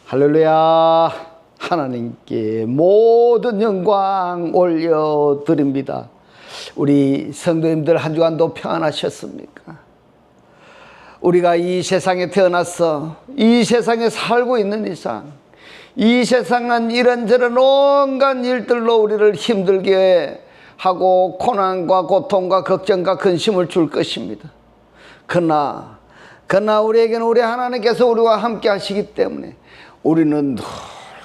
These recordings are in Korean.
할렐루야. 하나님께 모든 영광 올려드립니다. 우리 성도님들 한 주간도 평안하셨습니까? 우리가 이 세상에 태어나서 이 세상에 살고 있는 이상 이 세상은 이런저런 온갖 일들로 우리를 힘들게 하고 고난과 고통과 걱정과 근심을 줄 것입니다. 그러나 우리에게는 우리 하나님께서 우리와 함께 하시기 때문에 우리는 늘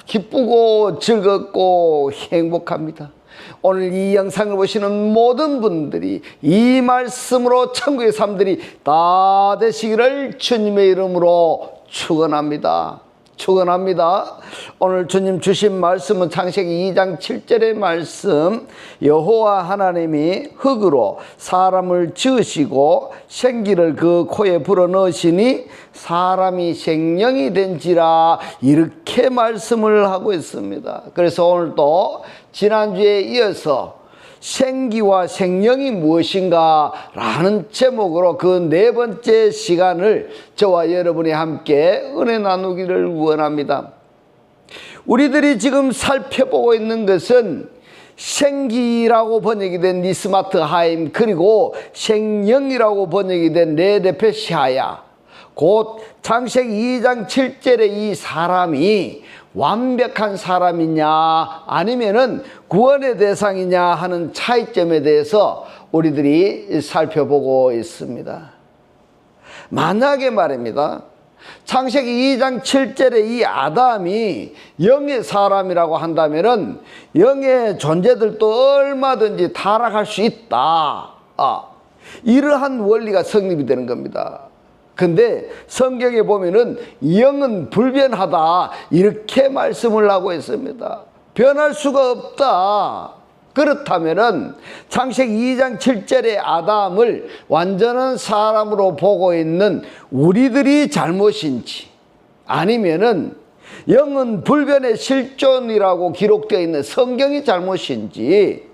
기쁘고 즐겁고 행복합니다. 오늘 이 영상을 보시는 모든 분들이 이 말씀으로 천국의 삶들이 다 되시기를 주님의 이름으로 축원합니다. 오늘 주님 주신 말씀은 창세기 2장 7절의 말씀. 여호와 하나님이 흙으로 사람을 지으시고 생기를 그 코에 불어넣으시니 사람이 생명이 된지라, 이렇게 말씀을 하고 있습니다. 그래서 오늘도 지난주에 이어서 생기와 생명이 무엇인가 라는 제목으로 그 네 번째 시간을 저와 여러분이 함께 은혜 나누기를 원합니다. 우리들이 지금 살펴보고 있는 것은 생기라고 번역이 된 니스마트 하임, 그리고 생명이라고 번역이 된 레데페시하야, 곧 창세기 2장 7절의 이 사람이 완벽한 사람이냐 아니면은 구원의 대상이냐 하는 차이점에 대해서 우리들이 살펴보고 있습니다. 만약에 말입니다, 창세기 2장 7절에 이 아담이 영의 사람이라고 한다면은 영의 존재들도 얼마든지 타락할 수 있다, 이러한 원리가 성립이 되는 겁니다. 근데 성경에 보면은 영은 불변하다, 이렇게 말씀을 하고 있습니다. 변할 수가 없다. 그렇다면은 창세기 2장 7절의 아담을 완전한 사람으로 보고 있는 우리들이 잘못인지, 아니면은 영은 불변의 실존이라고 기록되어 있는 성경이 잘못인지,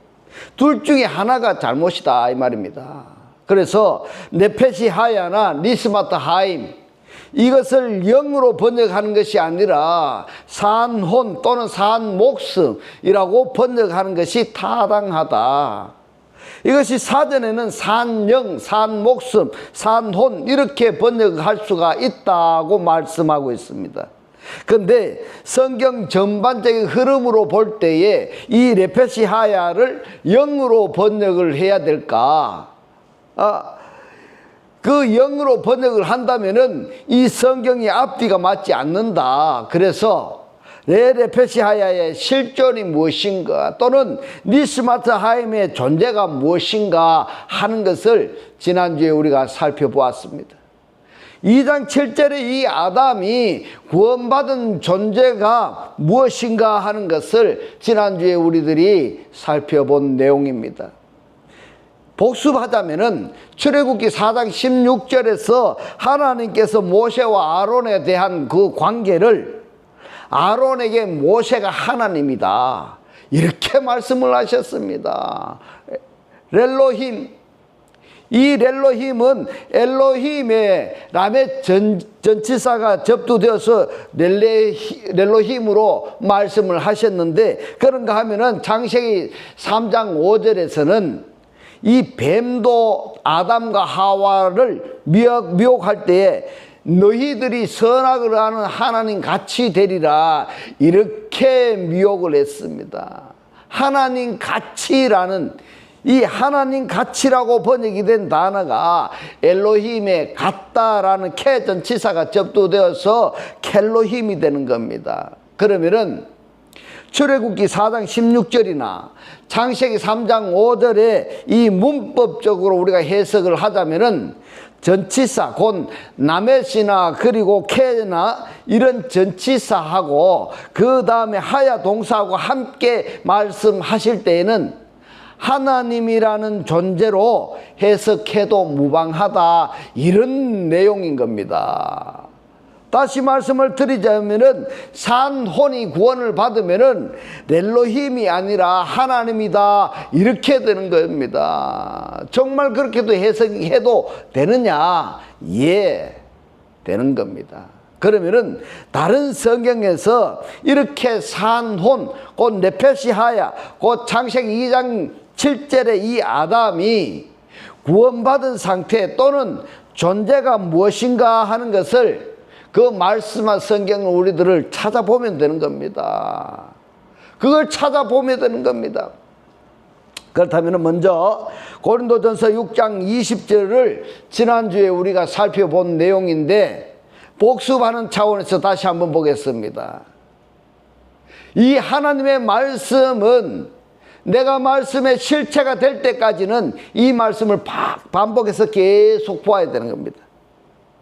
둘 중에 하나가 잘못이다 이 말입니다. 그래서 네페시하야나 니스마트 하임, 이것을 영으로 번역하는 것이 아니라 산혼 또는 산목숨이라고 번역하는 것이 타당하다. 이것이 사전에는 산영, 산목숨, 산혼 이렇게 번역할 수가 있다고 말씀하고 있습니다. 그런데 성경 전반적인 흐름으로 볼 때에 이 네페시하야를 영으로 번역을 해야 될까? 그 영으로 번역을 한다면은 이 성경이 앞뒤가 맞지 않는다. 그래서 레데페시하야의 실존이 무엇인가, 또는 니스마트 하임의 존재가 무엇인가 하는 것을 지난주에 우리가 살펴보았습니다. 2장 7절에 이 아담이 구원받은 존재가 무엇인가 하는 것을 지난주에 우리들이 살펴본 내용입니다. 복습하자면은 출애굽기 4장 16절에서 하나님께서 모세와 아론에 대한 그 관계를, 아론에게 모세가 하나님이다 이렇게 말씀을 하셨습니다. 렐로힘, 이 렐로힘은 엘로힘의 라멧 전치사가 접두되어서 렐로힘으로 말씀을 하셨는데, 그런가 하면은 창세기 3장 5절에서는 이 뱀도 아담과 하와를 미혹할 때에 너희들이 선악을 하는 하나님 같이 되리라, 이렇게 미혹을 했습니다. 하나님 같이라는 이 하나님 같이라고 번역이 된 단어가 엘로힘의 같다라는 캐 전치사가 접두되어서 켈로힘이 되는 겁니다. 그러면은 출애굽기 4장 16절이나 창세기 3장 5절에 이 문법적으로 우리가 해석을 하자면은 전치사, 곧 나멧이나 그리고 케나 이런 전치사하고 그 다음에 하야 동사하고 함께 말씀하실 때에는 하나님이라는 존재로 해석해도 무방하다, 이런 내용인 겁니다. 다시 말씀을 드리자면은 산혼이 구원을 받으면은 렐로힘이 아니라 하나님이다, 이렇게 되는 겁니다. 정말 그렇게도 해석해도 되느냐? 예, 되는 겁니다. 그러면은 다른 성경에서 이렇게 산혼, 곧 네페시하야, 곧 창세기 2장 7절의 이 아담이 구원받은 상태 또는 존재가 무엇인가 하는 것을 그 말씀한 성경을 우리들을 찾아보면 되는 겁니다. 그걸 찾아보면 되는 겁니다. 그렇다면 먼저 고린도전서 6장 20절을 지난주에 우리가 살펴본 내용인데 복습하는 차원에서 다시 한번 보겠습니다. 이 하나님의 말씀은 내가 말씀의 실체가 될 때까지는 이 말씀을 반복해서 계속 보아야 되는 겁니다.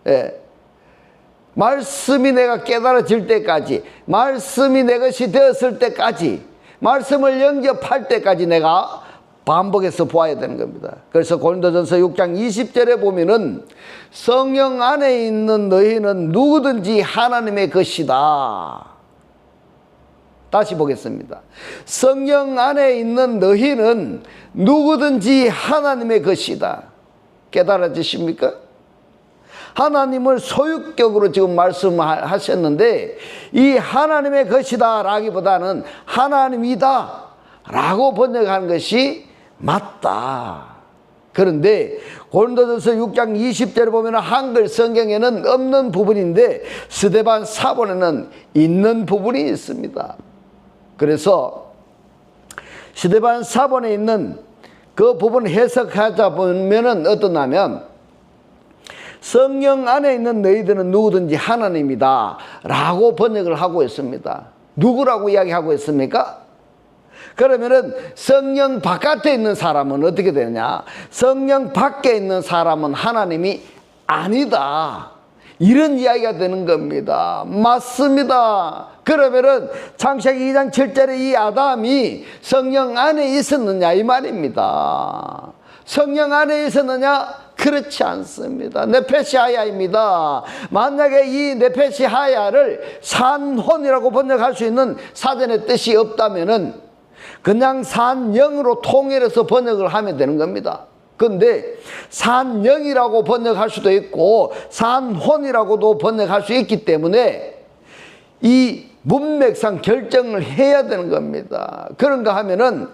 예. 말씀이 내가 깨달아질 때까지, 말씀이 내 것이 되었을 때까지, 말씀을 영접할 때까지 내가 반복해서 보아야 되는 겁니다. 그래서 고린도전서 6장 20절에 보면은 성령 안에 있는 너희는 누구든지 하나님의 것이다. 다시 보겠습니다. 성령 안에 있는 너희는 누구든지 하나님의 것이다. 깨달아지십니까? 하나님을 소유격으로 지금 말씀하셨는데 이 하나님의 것이다 라기보다는 하나님이다 라고 번역하는 것이 맞다. 그런데 고린도전서 6장 20절에 보면 한글 성경에는 없는 부분인데 스데반 사본에는 있는 부분이 있습니다. 그래서 스데반 사본에 있는 그 부분 해석하자 보면은 어떠냐면 성령 안에 있는 너희들은 누구든지 하나님이다 라고 번역을 하고 있습니다. 누구라고 이야기하고 있습니까? 그러면은 성령 바깥에 있는 사람은 어떻게 되느냐? 성령 밖에 있는 사람은 하나님이 아니다. 이런 이야기가 되는 겁니다. 맞습니다. 그러면은 창세기 2장 7절에 이 아담이 성령 안에 있었느냐 이 말입니다. 성령 안에 있었느냐? 그렇지 않습니다. 네페시하야입니다. 만약에 이 네페시하야를 산혼이라고 번역할 수 있는 사전의 뜻이 없다면은 그냥 산영으로 통일해서 번역을 하면 되는 겁니다. 근데 산영이라고 번역할 수도 있고 산혼이라고도 번역할 수 있기 때문에 이 문맥상 결정을 해야 되는 겁니다. 그런가 하면은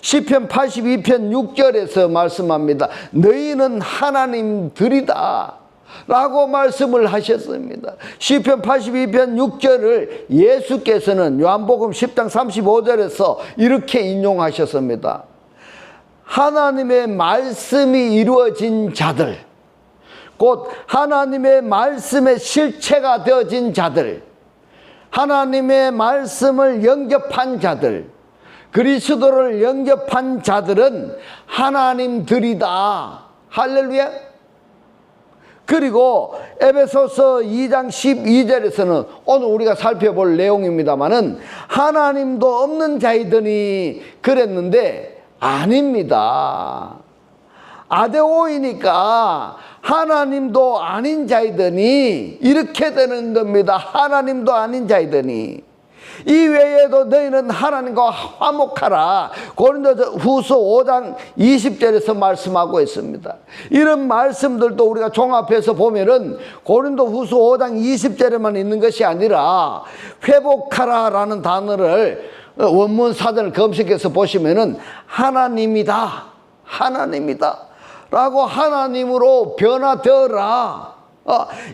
시편 82편 6절에서 말씀합니다. 너희는 하나님들이다 라고 말씀을 하셨습니다. 시편 82편 6절을 예수께서는 요한복음 10장 35절에서 이렇게 인용하셨습니다. 하나님의 말씀이 이루어진 자들, 곧 하나님의 말씀의 실체가 되어진 자들, 하나님의 말씀을 영접한 자들, 그리스도를 영접한 자들은 하나님들이다. 할렐루야. 그리고 에베소서 2장 12절에서는 오늘 우리가 살펴볼 내용입니다마는 하나님도 없는 자이더니 그랬는데 아닙니다. 아데오이니까 하나님도 아닌 자이더니 이렇게 되는 겁니다. 하나님도 아닌 자이더니 이 외에도 너희는 하나님과 화목하라. 고린도후서 5장 20절에서 말씀하고 있습니다. 이런 말씀들도 우리가 종합해서 보면은 고린도후서 5장 20절에만 있는 것이 아니라 회복하라라는 단어를 원문 사전을 검색해서 보시면은 하나님이다, 하나님이다 라고 하나님으로 변화되어라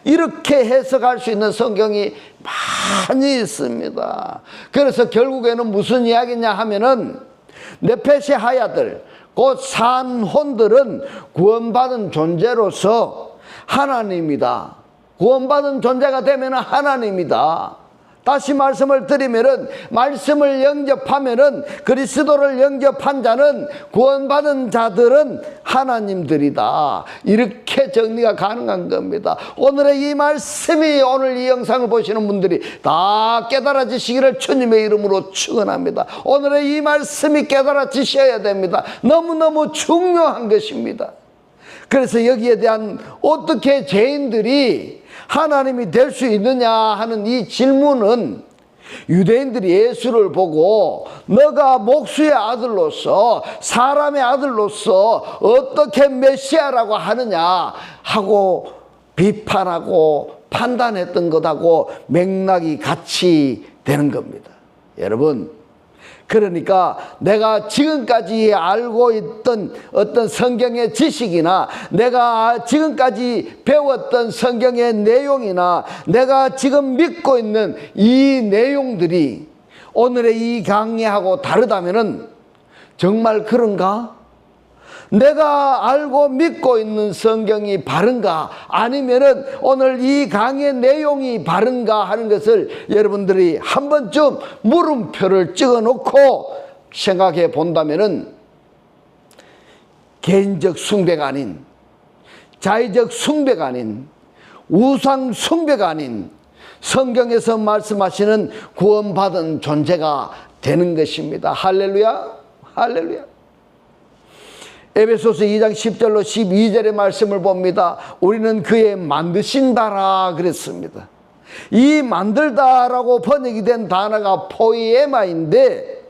이렇게 해석할 수 있는 성경이 많이 있습니다. 그래서 결국에는 무슨 이야기냐 하면은 네페시하야들 곧 산혼들은 구원받은 존재로서 하나님이다. 구원받은 존재가 되면 하나님이다. 다시 말씀을 드리면은 말씀을 영접하면은 그리스도를 영접한 자는 구원받은 자들은 하나님들이다. 이렇게 정리가 가능한 겁니다. 오늘의 이 말씀이 오늘 이 영상을 보시는 분들이 다 깨달아지시기를 주님의 이름으로 축원합니다. 오늘의 이 말씀이 깨달아지셔야 됩니다. 너무너무 중요한 것입니다. 그래서 여기에 대한 어떻게 죄인들이 하나님이 될 수 있느냐 하는 이 질문은 유대인들이 예수를 보고 너가 목수의 아들로서 사람의 아들로서 어떻게 메시아라고 하느냐 하고 비판하고 판단했던 것하고 맥락이 같이 되는 겁니다. 여러분, 그러니까 내가 지금까지 알고 있던 어떤 성경의 지식이나 내가 지금까지 배웠던 성경의 내용이나 내가 지금 믿고 있는 이 내용들이 오늘의 이 강의하고 다르다면은 정말 그런가? 내가 알고 믿고 있는 성경이 바른가? 아니면은 오늘 이 강의 내용이 바른가 하는 것을 여러분들이 한 번쯤 물음표를 찍어 놓고 생각해 본다면은 개인적 숭배가 아닌, 자의적 숭배가 아닌, 우상 숭배가 아닌 성경에서 말씀하시는 구원받은 존재가 되는 것입니다. 할렐루야, 할렐루야. 에베소서 2장 10절로 12절의 말씀을 봅니다. 우리는 그의 만드신다라 그랬습니다. 이 만들다라고 번역이 된 단어가 포이에마인데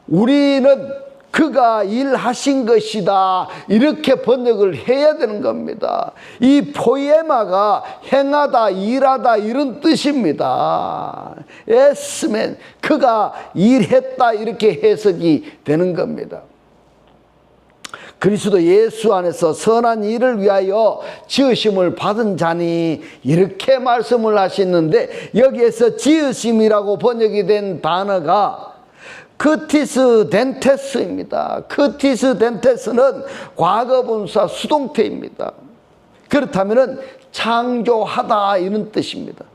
우리는 그가 일하신 것이다 이렇게 번역을 해야 되는 겁니다. 이 포이에마가 행하다, 일하다 이런 뜻입니다. 에스멘, 그가 일했다 이렇게 해석이 되는 겁니다. 그리스도 예수 안에서 선한 일을 위하여 지으심을 받은 자니 이렇게 말씀을 하시는데 여기에서 지으심이라고 번역이 된 단어가 크티스 덴테스입니다. 크티스 덴테스는 과거분사 수동태입니다. 그렇다면 창조하다 이런 뜻입니다.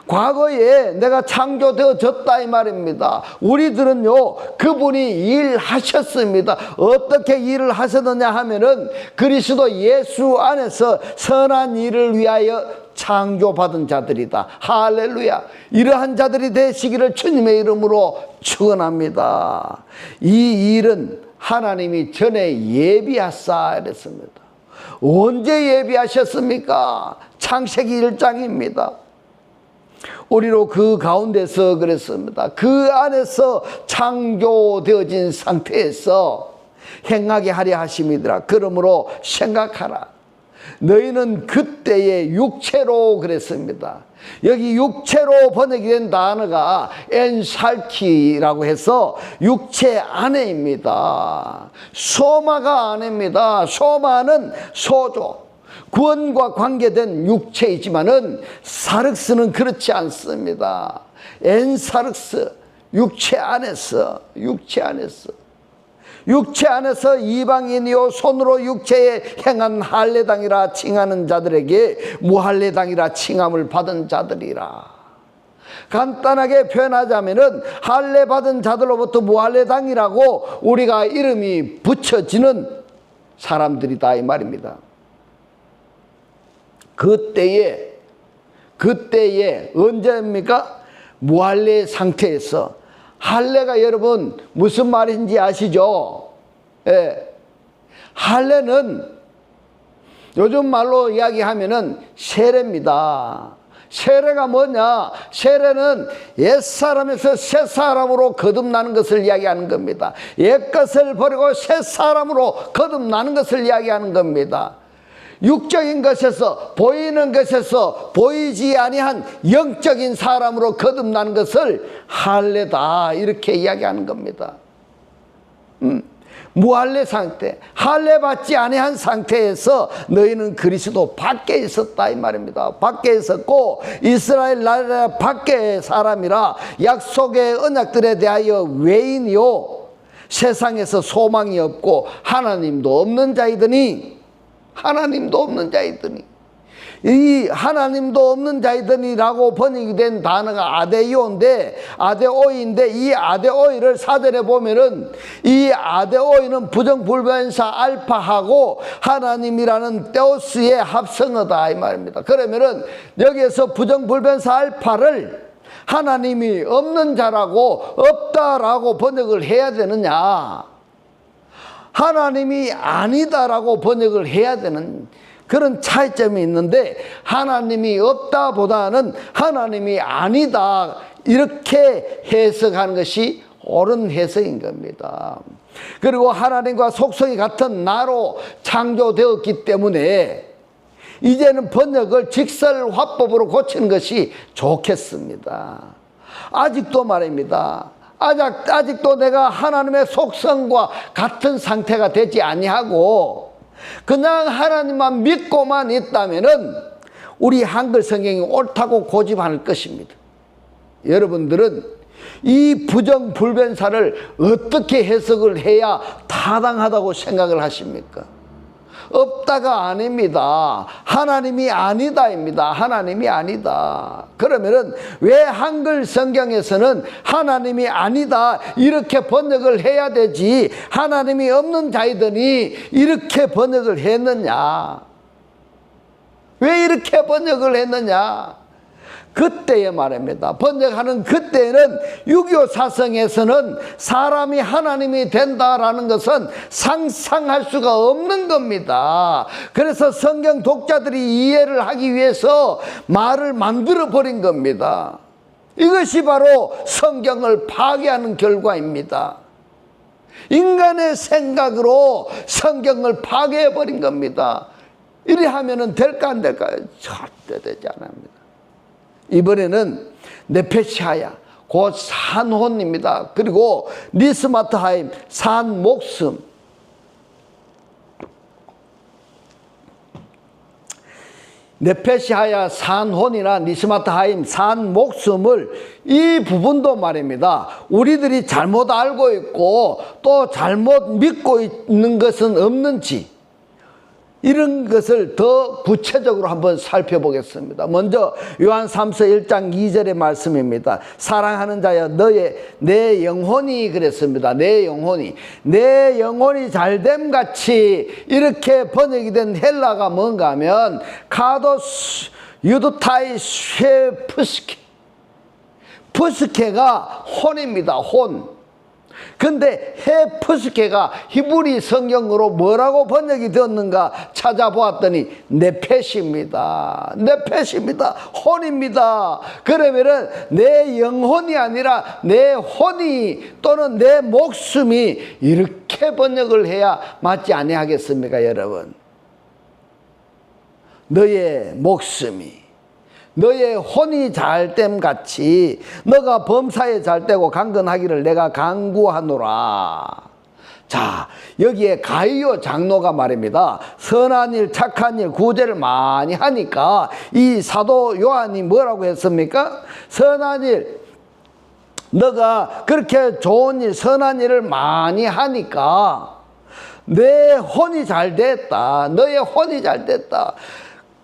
과거에 내가 창조되어졌다 이 말입니다. 우리들은요 그분이 일하셨습니다. 어떻게 일을 하셨느냐 하면은 그리스도 예수 안에서 선한 일을 위하여 창조받은 자들이다. 할렐루야. 이러한 자들이 되시기를 주님의 이름으로 축원합니다. 이 일은 하나님이 전에 예비하사 이랬습니다. 언제 예비하셨습니까? 창세기 1장입니다. 우리로 그 가운데서 그랬습니다. 그 안에서 창조되어진 상태에서 행하게 하려 하심이더라. 그러므로 생각하라. 너희는 그때의 육체로 그랬습니다. 여기 육체로 번역이 된 단어가 엔살키라고 해서 육체 안에입니다. 소마가 아닙니다. 소마는 소조. 구원과 관계된 육체이지만은 사륵스는 그렇지 않습니다. 엔사륵스, 육체 안에서 이방인이요 손으로 육체에 행한 할례당이라 칭하는 자들에게 무할례당이라 칭함을 받은 자들이라. 간단하게 표현하자면은 할례 받은 자들로부터 무할례당이라고 우리가 이름이 붙여지는 사람들이다 이 말입니다. 그때에 언제입니까? 무할례 상태에서. 할례가 여러분 무슨 말인지 아시죠? 예. 할례는 요즘 말로 이야기하면은 세례입니다. 세례가 뭐냐? 세례는 옛사람에서 새사람으로 거듭나는 것을 이야기하는 겁니다. 옛것을 버리고 새사람으로 거듭나는 것을 이야기하는 겁니다. 육적인 것에서 보이는 것에서 보이지 아니한 영적인 사람으로 거듭나는 것을 할례다 이렇게 이야기하는 겁니다. 무할례 상태, 할례 받지 아니한 상태에서 너희는 그리스도 밖에 있었다 이 말입니다. 밖에 있었고 이스라엘 나라 밖의 사람이라 약속의 언약들에 대하여 외인이요 세상에서 소망이 없고 하나님도 없는 자이더니 이 하나님도 없는 자이더니라고 번역이 된 단어가 아데오인데 이 아데오이를 사전에 보면은 이 아데오이는 부정불변사 알파하고 하나님이라는 테오스의 합성어다 이 말입니다. 그러면은 여기에서 부정불변사 알파를 하나님이 없는 자라고 없다라고 번역을 해야 되느냐, 하나님이 아니다라고 번역을 해야 되는 그런 차이점이 있는데, 하나님이 없다 보다는 하나님이 아니다 이렇게 해석하는 것이 옳은 해석인 겁니다. 그리고 하나님과 속성이 같은 나로 창조되었기 때문에 이제는 번역을 직설 화법으로 고치는 것이 좋겠습니다. 아직도 말입니다. 아직도 내가 하나님의 속성과 같은 상태가 되지 아니하고 그냥 하나님만 믿고만 있다면은 우리 한글 성경이 옳다고 고집할 것입니다. 여러분들은 이 부정불변사를 어떻게 해석을 해야 타당하다고 생각을 하십니까? 없다가 아닙니다. 하나님이 아니다입니다. 하나님이 아니다. 그러면은 왜 한글 성경에서는 하나님이 아니다 이렇게 번역을 해야 되지 하나님이 없는 자이더니 이렇게 번역을 했느냐? 왜 이렇게 번역을 했느냐? 그때에 말입니다. 번역하는 그때는 유교 사성에서는 사람이 하나님이 된다라는 것은 상상할 수가 없는 겁니다. 그래서 성경 독자들이 이해를 하기 위해서 말을 만들어 버린 겁니다. 이것이 바로 성경을 파괴하는 결과입니다. 인간의 생각으로 성경을 파괴해 버린 겁니다. 이래 하면은 될까 안 될까요? 절대 되지 않습니다. 이번에는 네페시아야 곧 산혼입니다. 그리고 니스마트하임 산목숨. 네페시아야 산혼이나 니스마트하임 산목숨을 이 부분도 말입니다. 우리들이 잘못 알고 있고 또 잘못 믿고 있는 것은 없는지 이런 것을 더 구체적으로 한번 살펴보겠습니다. 먼저 요한 3서 1장 2절의 말씀입니다. 사랑하는 자여 내 영혼이 그랬습니다. 내 영혼이 잘됨 같이 이렇게 번역이 된 헬라가 뭔가 하면 카도스 유드타이 쉐프스케 푸스케가 혼입니다. 혼. 근데 헤프스케가 히브리 성경으로 뭐라고 번역이 되었는가 찾아보았더니 네페시입니다. 네페시입니다. 혼입니다. 그러면은 내 영혼이 아니라 내 혼이 또는 내 목숨이 이렇게 번역을 해야 맞지 아니하겠습니까, 여러분? 너의 목숨이 너의 혼이 잘됨 같이 너가 범사에 잘되고 강건하기를 내가 간구하노라. 자, 여기에 가이오 장로가 말입니다. 선한 일, 착한 일, 구제를 많이 하니까 이 사도 요한이 뭐라고 했습니까? 선한 일, 너가 그렇게 좋은 일, 선한 일을 많이 하니까 내 혼이 잘 됐다. 너의 혼이 잘 됐다.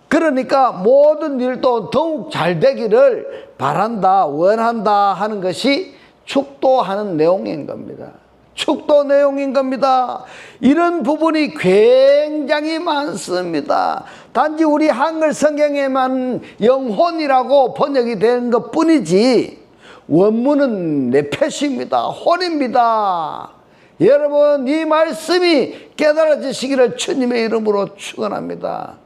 그러니까 모든 일도 더욱 잘 되기를 바란다, 원한다 하는 것이 축도하는 내용인 겁니다. 축도 내용인 겁니다. 이런 부분이 굉장히 많습니다. 단지 우리 한글 성경에만 영혼이라고 번역이 된 것 뿐이지 원문은 네페시입니다. 혼입니다. 여러분, 이 말씀이 깨달아지시기를 주님의 이름으로 축원합니다.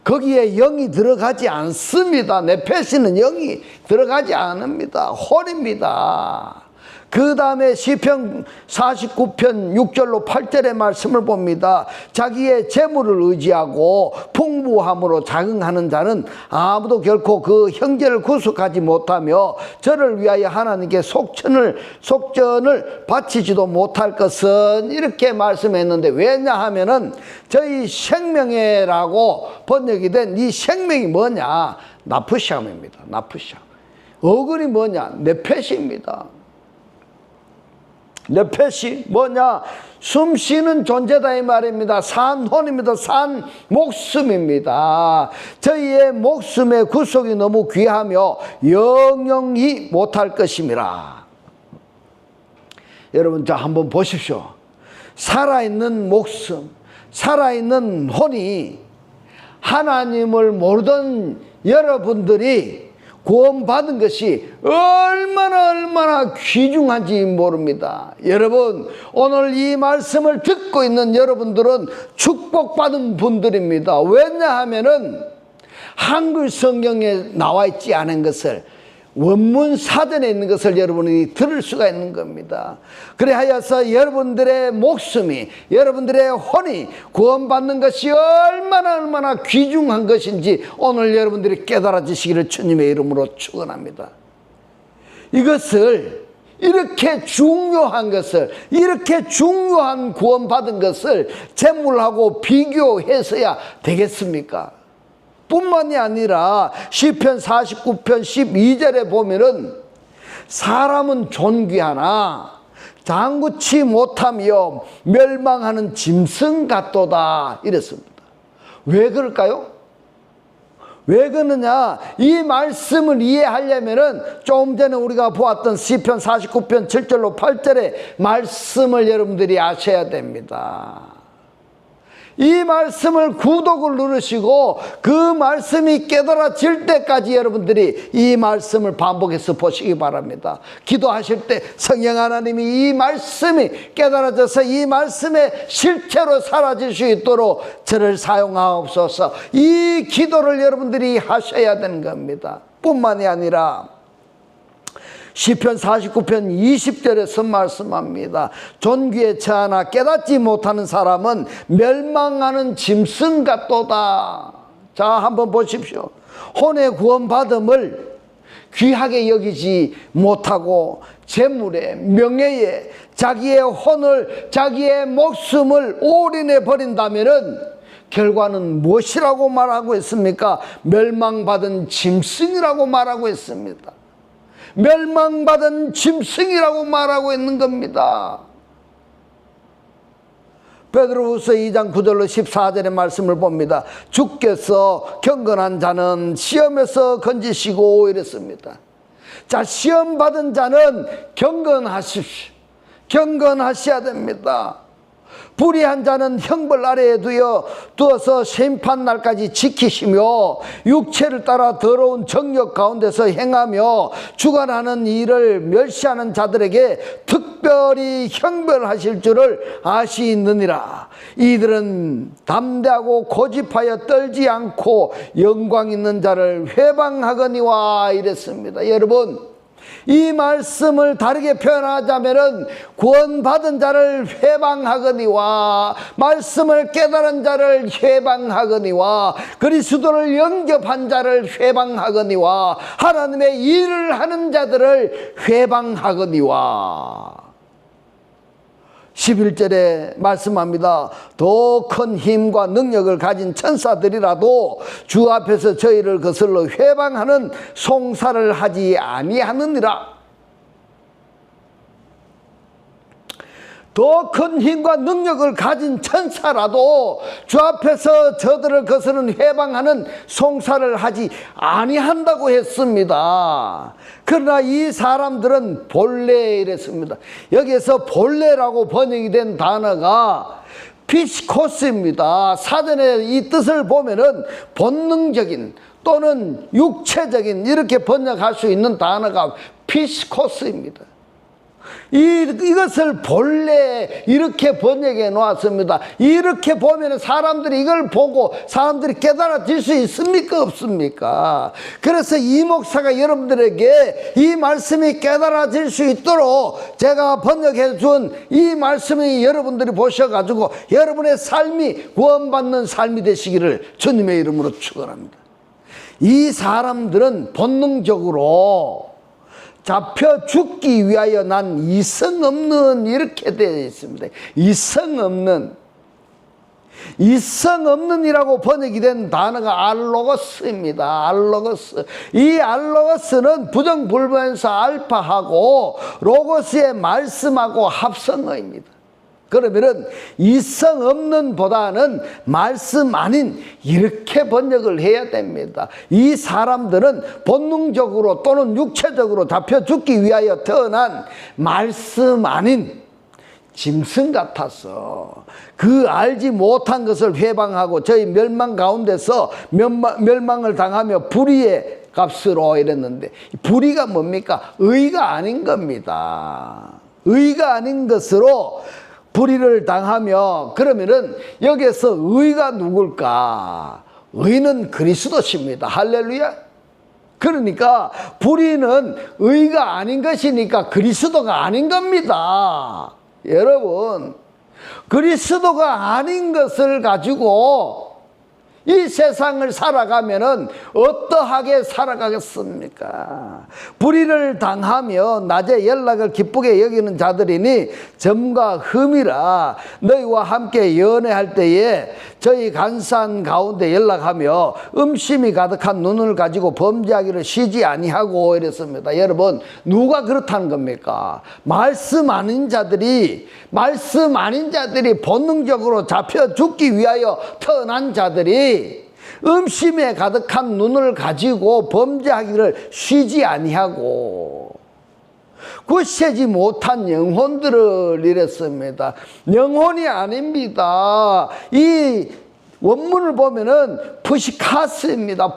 거기에 영이 들어가지 않습니다. 네페시는 영이 들어가지 않습니다. 혼입니다. 그 다음에 시편 49편 6절로 8절의 말씀을 봅니다. 자기의 재물을 의지하고 풍부함으로 자긍하는 자는 아무도 결코 그 형제를 구속하지 못하며 저를 위하여 하나님께 속전을 바치지도 못할 것은 이렇게 말씀했는데, 왜냐하면은 저희 생명회라고 번역이 된 이 생명이 뭐냐? 나프샴입니다. 나프샴. 어근이 뭐냐? 네페시입니다. 네페시 뭐냐? 숨 쉬는 존재다 이 말입니다. 산혼입니다. 산 목숨입니다. 저희의 목숨의 구속이 너무 귀하며 영영히 못할 것임이라. 여러분, 자 한번 보십시오. 살아있는 목숨, 살아있는 혼이 하나님을 모르던 여러분들이 구원받은 것이 얼마나 귀중한지 모릅니다. 여러분, 오늘 이 말씀을 듣고 있는 여러분들은 축복받은 분들입니다. 왜냐하면은 한글 성경에 나와 있지 않은 것을 원문 사전에 있는 것을 여러분이 들을 수가 있는 겁니다. 그래하여서 여러분들의 목숨이, 여러분들의 혼이 구원받는 것이 얼마나 귀중한 것인지 오늘 여러분들이 깨달아지시기를 주님의 이름으로 축원합니다. 이것을, 이렇게 중요한 것을, 이렇게 중요한 구원받은 것을 재물하고 비교해서야 되겠습니까? 뿐만이 아니라 시편 49편 12절에 보면은 사람은 존귀하나 장구치 못하며 멸망하는 짐승 같도다 이랬습니다. 왜 그럴까요? 왜 그러느냐? 이 말씀을 이해하려면은 조금 전에 우리가 보았던 시편 49편 7절로 8절의 말씀을 여러분들이 아셔야 됩니다. 이 말씀을 구독을 누르시고 그 말씀이 깨달아질 때까지 여러분들이 이 말씀을 반복해서 보시기 바랍니다. 기도하실 때 성령 하나님이 이 말씀이 깨달아져서 이 말씀의 실체로 사라질 수 있도록 저를 사용하옵소서. 이 기도를 여러분들이 하셔야 되는 겁니다. 뿐만이 아니라 시편 49편 20절에서 말씀합니다. 존귀에 처하나 깨닫지 못하는 사람은 멸망하는 짐승 같도다. 자, 한번 보십시오. 혼의 구원받음을 귀하게 여기지 못하고 재물에, 명예에 자기의 혼을, 자기의 목숨을 올인해 버린다면은 결과는 무엇이라고 말하고 있습니까? 멸망받은 짐승이라고 말하고 있습니다. 멸망받은 짐승이라고 말하고 있는 겁니다. 베드로후서 2장 9절로 14절의 말씀을 봅니다. 주께서 경건한 자는 시험에서 건지시고 이랬습니다. 자, 시험 받은 자는 경건하십시오. 경건하셔야 됩니다. 불의한 자는 형벌 아래에 두어서 심판날까지 지키시며 육체를 따라 더러운 정욕 가운데서 행하며 주관하는 일을 멸시하는 자들에게 특별히 형벌하실 줄을 아시느니라. 이들은 담대하고 고집하여 떨지 않고 영광 있는 자를 회방하거니와 이랬습니다. 여러분, 이 말씀을 다르게 표현하자면은 구원받은 자를 회방하거니와 말씀을 깨달은 자를 회방하거니와 그리스도를 영접한 자를 회방하거니와 하나님의 일을 하는 자들을 회방하거니와 11절에 말씀합니다. 더 큰 힘과 능력을 가진 천사들이라도 주 앞에서 저희를 거슬러 회방하는 송사를 하지 아니하느니라. 더 큰 힘과 능력을 가진 천사라도 주 앞에서 저들을 거스르는 회방하는 송사를 하지 아니한다고 했습니다. 그러나 이 사람들은 본래 이랬습니다. 여기에서 본래라고 번역이 된 단어가 피시코스입니다. 사전에 이 뜻을 보면은 본능적인 또는 육체적인 이렇게 번역할 수 있는 단어가 피시코스입니다. 이것을 본래 이렇게 번역해 놓았습니다. 이렇게 보면 사람들이 이걸 보고 사람들이 깨달아질 수 있습니까? 없습니까? 그래서 이 목사가 여러분들에게 이 말씀이 깨달아질 수 있도록 제가 번역해 준 이 말씀이 여러분들이 보셔가지고 여러분의 삶이 구원받는 삶이 되시기를 주님의 이름으로 축원합니다. 이 사람들은 본능적으로 잡혀 죽기 위하여 난 이성 없는 이렇게 되어 있습니다. 이성 없는이라고 번역이 된 단어가 알로고스입니다. 알로고스. 이 알로고스는 부정불변에서 알파하고 로고스의 말씀하고 합성어입니다. 그러면은 이성 없는 보다는 말씀 아닌 이렇게 번역을 해야 됩니다. 이 사람들은 본능적으로 또는 육체적으로 잡혀 죽기 위하여 태어난 말씀 아닌 짐승 같아서 그 알지 못한 것을 회방하고 저희 멸망 가운데서 멸망을 당하며 불의의 값으로 이랬는데, 불의가 뭡니까? 의가 아닌 겁니다. 의가 아닌 것으로 불의를 당하며, 그러면은 여기에서 의가 누굴까? 의는 그리스도십니다. 할렐루야. 그러니까 불의는 의가 아닌 것이니까 그리스도가 아닌 겁니다. 여러분, 그리스도가 아닌 것을 가지고 이 세상을 살아가면은 어떠하게 살아가겠습니까? 불의를 당하며 낮에 연락을 기쁘게 여기는 자들이니 점과 흠이라 너희와 함께 연애할 때에 저희 간산 가운데 연락하며 음심이 가득한 눈을 가지고 범죄하기를 쉬지 아니하고 이랬습니다. 여러분, 누가 그렇다는 겁니까? 말씀 아닌 자들이 본능적으로 잡혀 죽기 위하여 태어난 자들이 음심에 가득한 눈을 가지고 범죄하기를 쉬지 아니하고 굳세지 못한 영혼들을 이랬습니다. 영혼이 아닙니다. 이 원문을 보면은 푸시카스입니다.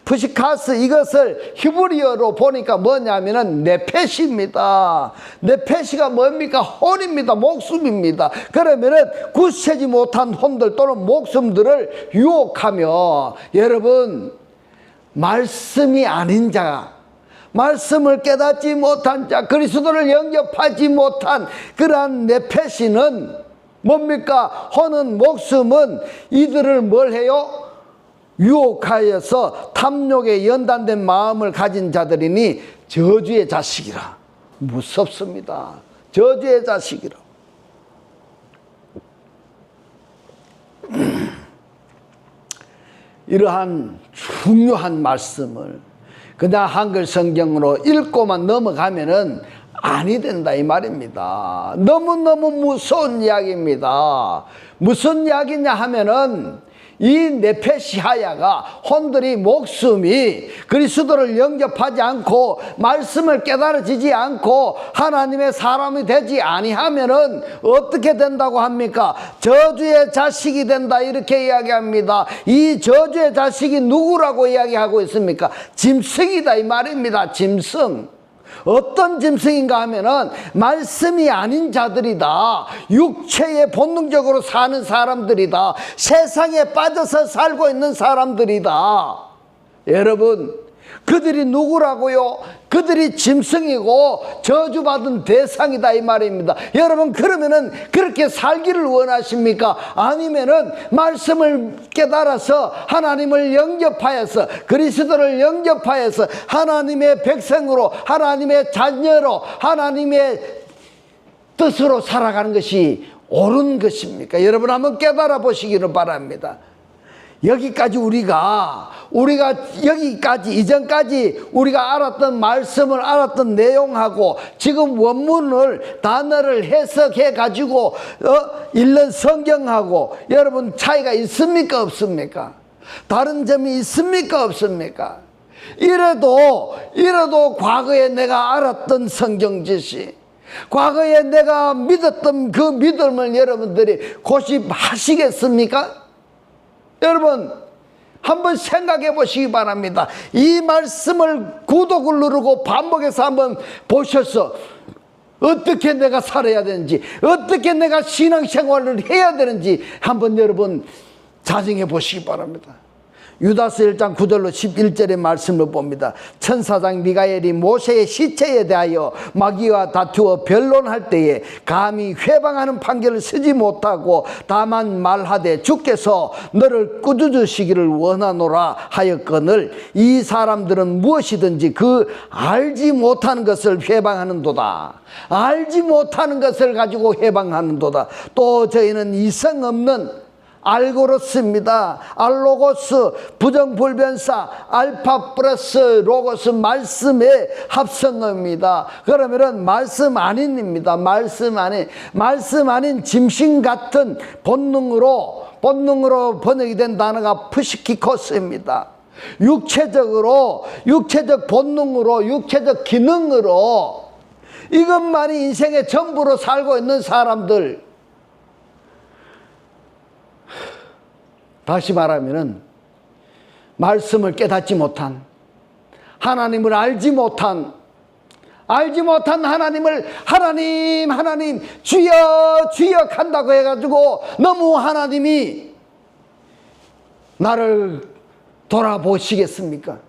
푸시카스, 이것을 히브리어로 보니까 뭐냐면은 네페시입니다. 네페시가 뭡니까? 혼입니다. 목숨입니다. 그러면은 굳세지 못한 혼들 또는 목숨들을 유혹하며, 여러분, 말씀이 아닌 자, 말씀을 깨닫지 못한 자, 그리스도를 영접하지 못한 그러한 네페시는 뭡니까? 혼은, 목숨은 이들을 뭘 해요? 유혹하여서 탐욕에 연단된 마음을 가진 자들이니 저주의 자식이라. 무섭습니다. 저주의 자식이라. 이러한 중요한 말씀을 그냥 한글 성경으로 읽고만 넘어가면은 아니 된다 이 말입니다. 너무너무 무서운 이야기입니다. 무슨 이야기냐 하면은 이 네페시하야가 혼들이 목숨이 그리스도를 영접하지 않고 말씀을 깨달아지지 않고 하나님의 사람이 되지 아니하면은 어떻게 된다고 합니까? 저주의 자식이 된다 이렇게 이야기합니다. 이 저주의 자식이 누구라고 이야기하고 있습니까? 짐승이다 이 말입니다. 짐승. 어떤 짐승인가 하면은 말씀이 아닌 자들이다. 육체에 본능적으로 사는 사람들이다. 세상에 빠져서 살고 있는 사람들이다. 여러분, 그들이 누구라고요? 그들이 짐승이고 저주받은 대상이다 이 말입니다. 여러분, 그러면은 그렇게 살기를 원하십니까? 아니면은 말씀을 깨달아서 하나님을 영접하여서 그리스도를 영접하여서 하나님의 백성으로, 하나님의 자녀로, 하나님의 뜻으로 살아가는 것이 옳은 것입니까? 여러분, 한번 깨달아 보시기를 바랍니다. 여기까지 우리가 여기까지 이전까지 우리가 알았던 말씀을 알았던 내용하고 지금 원문을 단어를 해석해 가지고 읽는 성경하고 여러분 차이가 있습니까 없습니까? 다른 점이 있습니까 없습니까? 이래도 과거에 내가 알았던 성경 지시, 과거에 내가 믿었던 그 믿음을 여러분들이 고집하시겠습니까? 여러분, 한번 생각해 보시기 바랍니다. 이 말씀을 구독을 누르고 반복해서 한번 보셔서 어떻게 내가 살아야 되는지, 어떻게 내가 신앙생활을 해야 되는지 한번 여러분 자정해 보시기 바랍니다. 유다서 1장 9절로 11절의 말씀을 봅니다. 천사장 미가엘이 모세의 시체에 대하여 마귀와 다투어 변론할 때에 감히 회방하는 판결을 쓰지 못하고 다만 말하되 주께서 너를 꾸짖으시기를 원하노라 하였거늘 이 사람들은 무엇이든지 그 알지 못하는 것을 회방하는도다. 알지 못하는 것을 가지고 회방하는도다. 또 저희는 이성 없는 알고로스입니다. 알로고스, 부정불변사, 알파 플러스 로고스, 말씀의 합성어입니다. 그러면은 말씀 아닌입니다. 말씀 아닌 짐승 같은 본능으로 번역이 된 단어가 푸시키코스입니다. 육체적 본능으로, 육체적 기능으로 이것만이 인생의 전부로 살고 있는 사람들, 다시 말하면은 말씀을 깨닫지 못한, 하나님을 알지 못한 하나님을 하나님 주여 한다고 해가지고 너무 하나님이 나를 돌아보시겠습니까?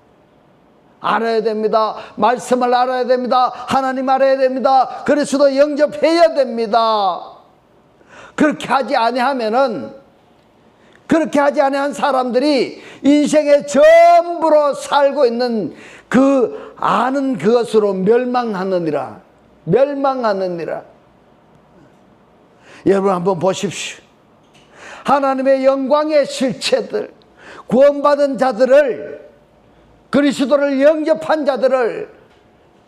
알아야 됩니다. 말씀을 알아야 됩니다. 하나님 알아야 됩니다. 그리스도 영접해야 됩니다. 그렇게 하지 아니하면은, 그렇게 하지 아니한 사람들이 인생의 전부로 살고 있는 그 아는 그것으로 멸망하느니라. 멸망하느니라. 여러분 한번 보십시오. 하나님의 영광의 실체들, 구원받은 자들을, 그리스도를 영접한 자들을,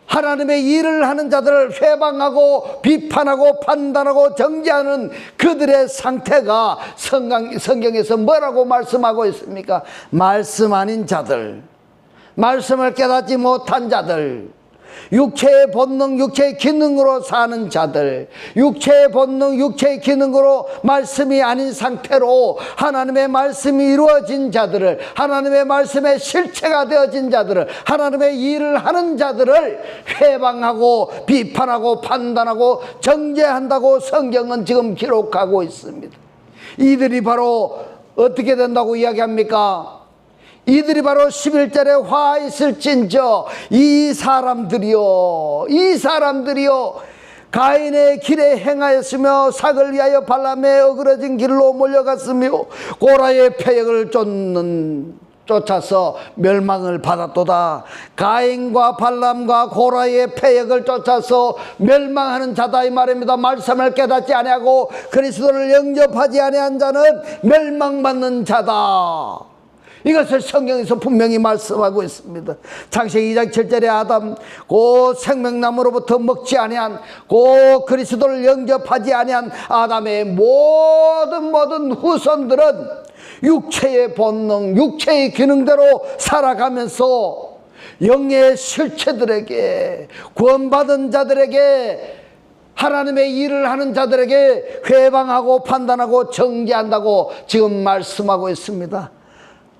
하나님의 일을 하는 자들을 회방하고 비판하고 판단하고 정죄하는 그들의 상태가 성경에서 뭐라고 말씀하고 있습니까? 말씀 아닌 자들, 말씀을 깨닫지 못한 자들, 육체의 본능, 육체의 기능으로 사는 자들, 육체의 본능, 육체의 기능으로 말씀이 아닌 상태로 하나님의 말씀이 이루어진 자들을, 하나님의 말씀의 실체가 되어진 자들을, 하나님의 일을 하는 자들을 회방하고 비판하고 판단하고 정죄한다고 성경은 지금 기록하고 있습니다. 이들이 바로 어떻게 된다고 이야기합니까? 이들이 바로 11절에 화 있을진저 이 사람들이요 가인의 길에 행하였으며 삭을 위하여 발람의 어그러진 길로 몰려갔으며 고라의 패역을 쫓아서 멸망을 받았도다. 가인과 발람과 고라의 패역을 쫓아서 멸망하는 자다 이 말입니다. 말씀을 깨닫지 아니하고 그리스도를 영접하지 아니한 자는 멸망받는 자다. 이것을 성경에서 분명히 말씀하고 있습니다. 창세기 2장 7절에 아담 그 생명나무로부터 먹지 아니한 그 그리스도를 영접하지 아니한 아담의 모든 후손들은 육체의 본능, 육체의 기능대로 살아가면서 영의 실체들에게, 구원받은 자들에게, 하나님의 일을 하는 자들에게 회방하고 판단하고 정죄한다고 지금 말씀하고 있습니다.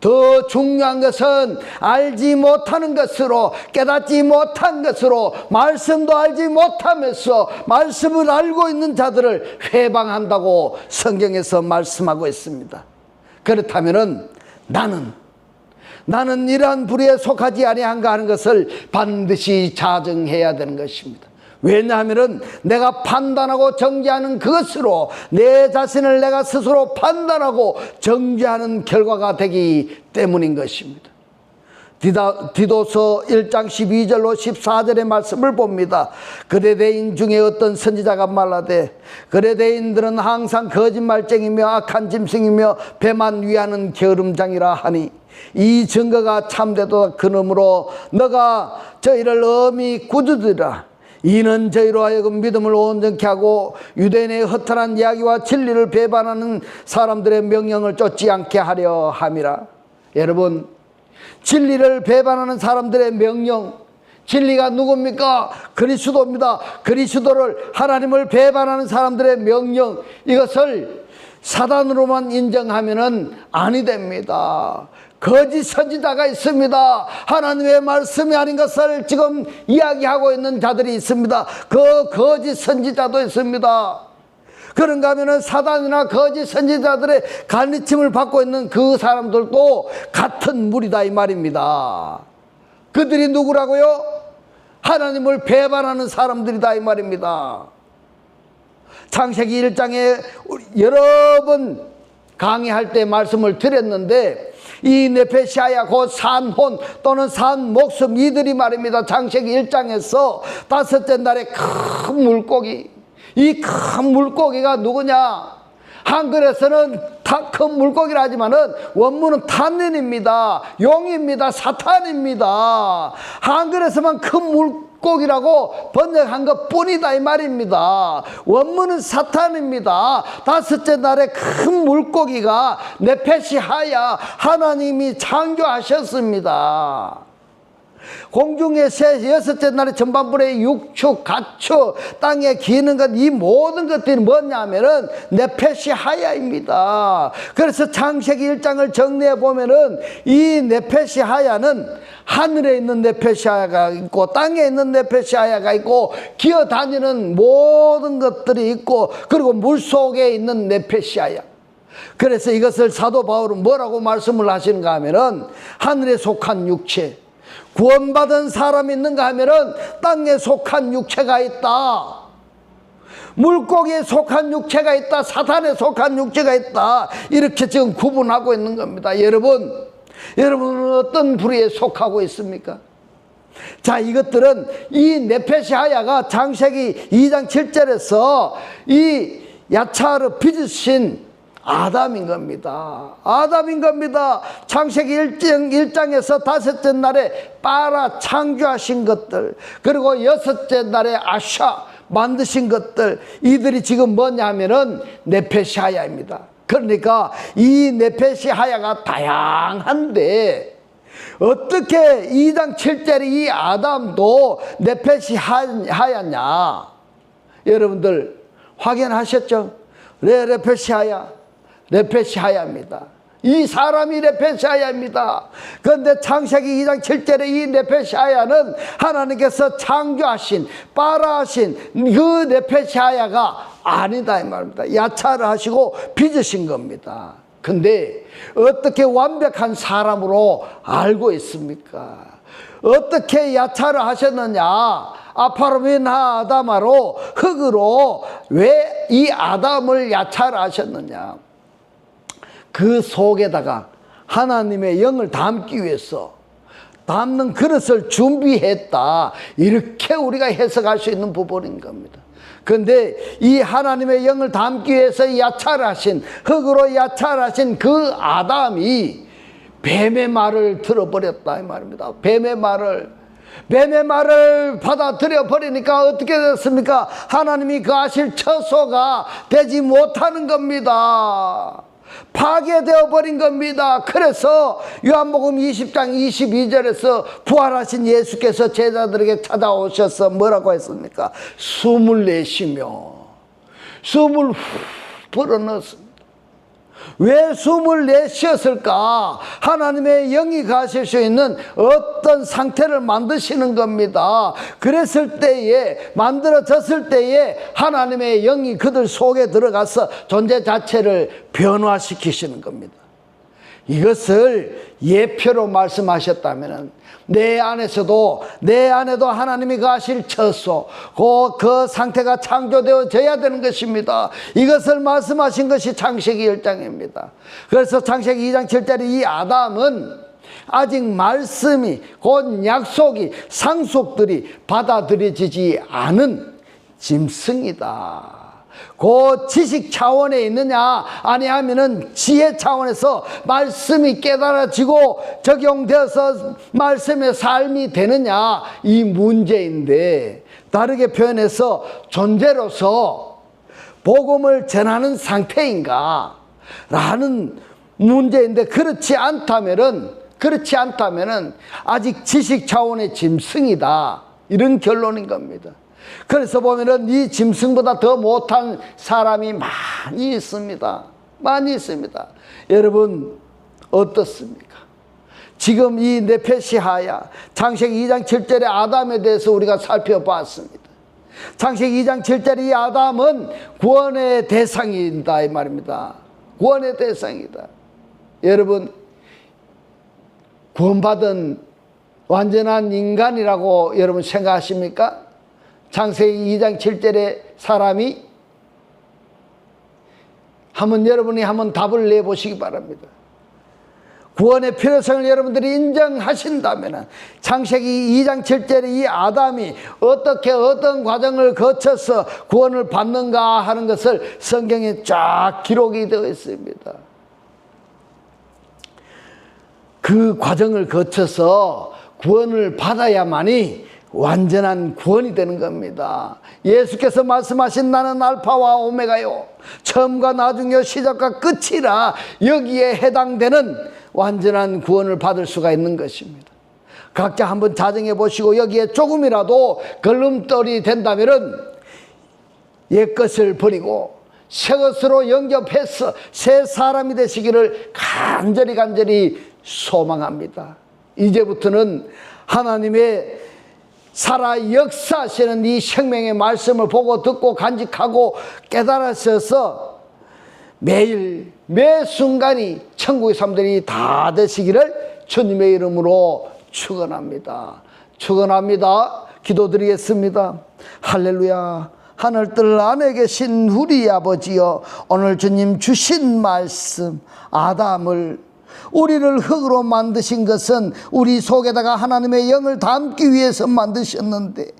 더 중요한 것은 알지 못하는 것으로, 깨닫지 못한 것으로, 말씀도 알지 못하면서 말씀을 알고 있는 자들을 회방한다고 성경에서 말씀하고 있습니다. 그렇다면은 나는 이러한 부류에 속하지 아니한가 하는 것을 반드시 자정해야 되는 것입니다. 왜냐하면 내가 판단하고 정죄하는 그것으로 내 자신을 내가 스스로 판단하고 정죄하는 결과가 되기 때문인 것입니다. 디도서 1장 12절로 14절의 말씀을 봅니다. 그레데인 중에 어떤 선지자가 말하되 그레데인들은 항상 거짓말쟁이며 악한 짐승이며 배만 위하는 게으름장이라 하니 이 증거가 참되도다. 그러므로 너가 저희를 엄히 꾸짖으라. 이는 저희로 하여금 믿음을 온전케 하고 유대인의 허탄한 이야기와 진리를 배반하는 사람들의 명령을 쫓지 않게 하려 함이라. 여러분, 진리를 배반하는 사람들의 명령, 진리가 누굽니까? 그리스도입니다. 그리스도를, 하나님을 배반하는 사람들의 명령, 이것을 사단으로만 인정하면은 아니 됩니다. 거짓 선지자가 있습니다. 하나님의 말씀이 아닌 것을 지금 이야기하고 있는 자들이 있습니다. 그 거짓 선지자도 있습니다. 그런가 하면은 사단이나 거짓 선지자들의 가르침을 받고 있는 그 사람들도 같은 무리다 이 말입니다. 그들이 누구라고요? 하나님을 배반하는 사람들이다 이 말입니다. 창세기 1장에 여러 번 강의할 때 말씀을 드렸는데 이 네페시아야 곧 산혼 또는 산목숨 이들이 말입니다. 창세기 1장에서 다섯째 날에 큰 물고기, 이 큰 물고기가 누구냐? 한글에서는 다 큰 물고기라 하지만은 원문은 탄닌입니다. 용입니다. 사탄입니다. 한글에서만 큰 물고기라고 번역한 것 뿐이다 이 말입니다. 원문은 사탄입니다. 다섯째 날에 큰 물고기가 네페시하야, 하나님이 창조하셨습니다. 공중의 새, 여섯째 날에 전반부의 육축, 가축, 땅에 기는 것, 이 모든 것들이 뭐냐면은 네페시하야입니다. 그래서 창세기 1장을 정리해 보면은 이 네페시하야는 하늘에 있는 네페시하야가 있고 땅에 있는 네페시하야가 있고 기어다니는 모든 것들이 있고 그리고 물속에 있는 네페시하야. 그래서 이것을 사도 바울은 뭐라고 말씀을 하시는가 하면은 하늘에 속한 육체, 구원받은 사람이 있는가 하면은 땅에 속한 육체가 있다, 물고기에 속한 육체가 있다, 사탄에 속한 육체가 있다, 이렇게 지금 구분하고 있는 겁니다. 여러분은 어떤 부류에 속하고 있습니까? 자, 이것들은 이 네페시하야가 창세기 2장 7절에서 이 야차를 빚으신 아담인 겁니다. 아담인 겁니다. 창세기 1장에서 다섯째 날에 빠라 창조하신 것들, 그리고 여섯째 날에 아샤 만드신 것들, 이들이 지금 뭐냐 하면은 네페시하야입니다. 그러니까 이 네페시하야가 다양한데 어떻게 2장 7절에 이 아담도 네페시하야냐? 여러분들 확인하셨죠? 네페시하야입니다. 이 사람이 네페시하야입니다. 그런데 창세기 2장 7절에 이 네페시하야는 하나님께서 창조하신, 빠라하신 그 네페시하야가 아니다 이 말입니다. 야차를 하시고 빚으신 겁니다. 근데 어떻게 완벽한 사람으로 알고 있습니까? 어떻게 야차를 하셨느냐? 아파르미나 아다마로, 흙으로 왜 이 아담을 야차를 하셨느냐? 그 속에다가 하나님의 영을 담기 위해서 담는 그릇을 준비했다, 이렇게 우리가 해석할 수 있는 부분인 겁니다. 그런데 이 하나님의 영을 담기 위해서 야차를 하신, 흙으로 야차를 하신 그 아담이 뱀의 말을 들어버렸다 이 말입니다. 뱀의 말을 받아들여 버리니까 어떻게 됐습니까? 하나님이 거하실 처소가 되지 못하는 겁니다. 파괴되어 버린 겁니다. 그래서 요한복음 20장 22절에서 부활하신 예수께서 제자들에게 찾아오셔서 뭐라고 했습니까? 숨을 내쉬며 숨을 후 불어넣었습니다. 왜 숨을 내쉬었을까? 하나님의 영이 가실 수 있는 어떤 상태를 만드시는 겁니다. 그랬을 때에, 만들어졌을 때에 하나님의 영이 그들 속에 들어가서 존재 자체를 변화시키시는 겁니다. 이것을 예표로 말씀하셨다면 내 안에도 하나님이 가실 처소, 그 상태가 창조되어져야 되는 것입니다. 이것을 말씀하신 것이 창세기 1장입니다. 그래서 창세기 2장 7절에 이 아담은 아직 말씀이, 곧 약속이, 상속들이 받아들여지지 않은 짐승이다. 그 지식 차원에 있느냐, 아니하면은 지혜 차원에서 말씀이 깨달아지고 적용되어서 말씀의 삶이 되느냐, 이 문제인데, 다르게 표현해서 존재로서 복음을 전하는 상태인가 라는 문제인데, 그렇지 않다면은 아직 지식 차원의 짐승이다, 이런 결론인 겁니다. 그래서 보면은 이 짐승보다 더 못한 사람이 많이 있습니다. 여러분 어떻습니까? 지금 이 네페시하야, 창세기 2장 7절의 아담에 대해서 우리가 살펴봤습니다. 창세기 2장 7절의 이 아담은 구원의 대상이다 이 말입니다. 구원의 대상이다. 여러분, 구원받은 완전한 인간이라고 여러분 생각하십니까? 창세기 2장 7절의 사람이? 여러분이 한번 답을 내보시기 바랍니다. 구원의 필요성을 여러분들이 인정하신다면 창세기 2장 7절의 이 아담이 어떻게 어떤 과정을 거쳐서 구원을 받는가 하는 것을 성경에 쫙 기록이 되어 있습니다. 그 과정을 거쳐서 구원을 받아야만이 완전한 구원이 되는 겁니다. 예수께서 말씀하신 나는 알파와 오메가요, 처음과 나중이요 시작과 끝이라, 여기에 해당되는 완전한 구원을 받을 수가 있는 것입니다. 각자 한번 자정해 보시고 여기에 조금이라도 걸림돌이 된다면 옛것을 버리고 새 것으로 영접해서 새 사람이 되시기를 간절히 소망합니다. 이제부터는 하나님의 살아 역사하시는 이 생명의 말씀을 보고 듣고 간직하고 깨달으셔서 매 순간이 천국의 삶들이 다 되시기를 주님의 이름으로 축원합니다. 축원합니다. 기도드리겠습니다. 할렐루야. 하늘들 안에 계신 우리 아버지여, 오늘 주님 주신 말씀, 아담을, 우리를 흙으로 만드신 것은 우리 속에다가 하나님의 영을 담기 위해서 만드셨는데,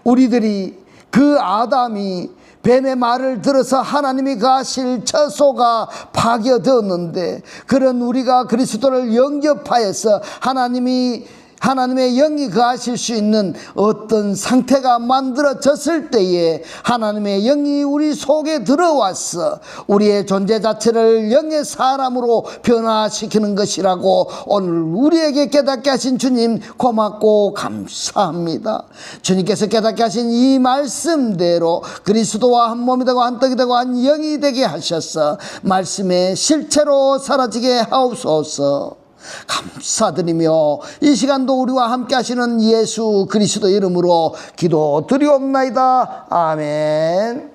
우리들이 그 아담이 뱀의 말을 들어서 하나님이 가실 처소가 파괴되었는데, 그런 우리가 그리스도를 영접하여서 하나님의 영이 거하실 수 있는 어떤 상태가 만들어졌을 때에 하나님의 영이 우리 속에 들어와서 우리의 존재 자체를 영의 사람으로 변화시키는 것이라고 오늘 우리에게 깨닫게 하신 주님 고맙고 감사합니다. 주님께서 깨닫게 하신 이 말씀대로 그리스도와 한 몸이 되고 한 떡이 되고 한 영이 되게 하셔서 말씀의 실체로 사라지게 하옵소서. 감사드리며 이 시간도 우리와 함께 하시는 예수 그리스도 이름으로 기도드리옵나이다. 아멘.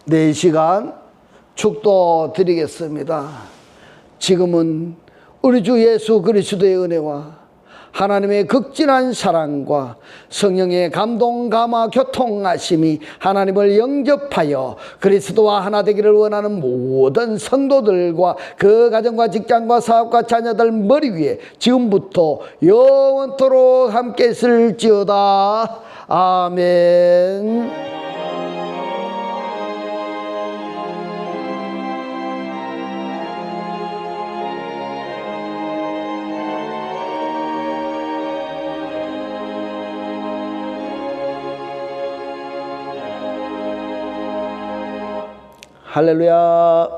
네, 이 시간 축도 드리겠습니다. 지금은 우리 주 예수 그리스도의 은혜와 하나님의 극진한 사랑과 성령의 감동, 감화, 교통하심이 하나님을 영접하여 그리스도와 하나 되기를 원하는 모든 성도들과 그 가정과 직장과 사업과 자녀들 머리 위에 지금부터 영원토록 함께 있을지어다. 아멘. 할렐루야.